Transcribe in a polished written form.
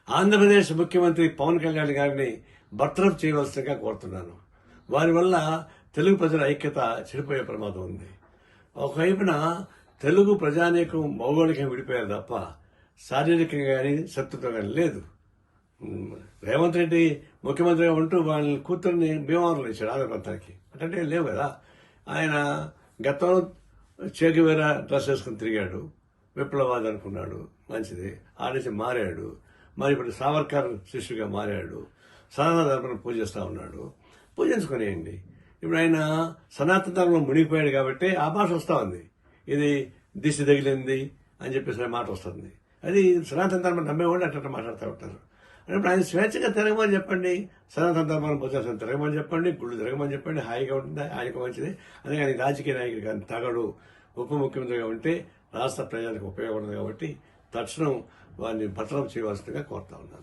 ఆంధ్రప్రదేశ్ ముఖ్యమంత్రి పవన్ కళ్యాణ్ గారిని బర్తరఫ్ చేయవలసిందిగా కోరుతున్నాను. వారి వల్ల తెలుగు ప్రజల ఐక్యత చెడిపోయే ప్రమాదం ఉంది. ఒకవైపున తెలుగు ప్రజానీకం భౌగోళికంగా విడిపోయారు తప్ప శారీరకంగా కానీ శత్రుత్వం కానీ లేదు. రేవంత్ రెడ్డి ముఖ్యమంత్రిగా ఉంటూ వాళ్ళ కూతుర్ని భీమవరంలో ఇచ్చాడు ఆంధ్ర ప్రాంతానికి. అంటే లేవు కదా. ఆయన గతంలో చేగువేరా డ్రెస్ వేసుకుని తిరిగాడు, విప్లవాది అనుకున్నాడు, మంచిది. ఆడేసి మారాడు. మరి ఇప్పుడు సావర్కర్ శిష్యుగా మారాడు. సనాతన ధర్మం పూజిస్తూ ఉన్నాడు. పూజించుకునేయండి. ఇప్పుడు ఆయన సనాతన ధర్మం మునిగిపోయాడు కాబట్టి ఆ భాష వస్తూ ఉంది. ఇది దిశ తగిలింది అని చెప్పేసి మాట వస్తుంది. అది సనాతన ధర్మం నమ్మేవాళ్ళు అట్లా మాట్లాడుతూ ఉంటారు. అంటే ఆయన స్వేచ్ఛగా తిరగమని చెప్పండి, సనాతన ధర్మాన్ని పూజాల్సిన తిరగమని చెప్పండి, గుళ్ళు తిరగమని చెప్పండి, హాయిగా ఉంటుంది, ఆయనకు మంచిది. అదే కానీ రాజకీయ నాయకుడు కానీ తగడు ఉప ముఖ్యమంత్రిగా ఉంటే రాష్ట్ర ప్రజలకు ఉపయోగపడదు కాబట్టి తక్షణం వారిని బర్తరఫ్ చేయవలసిందిగా కోరుతా ఉన్నాను.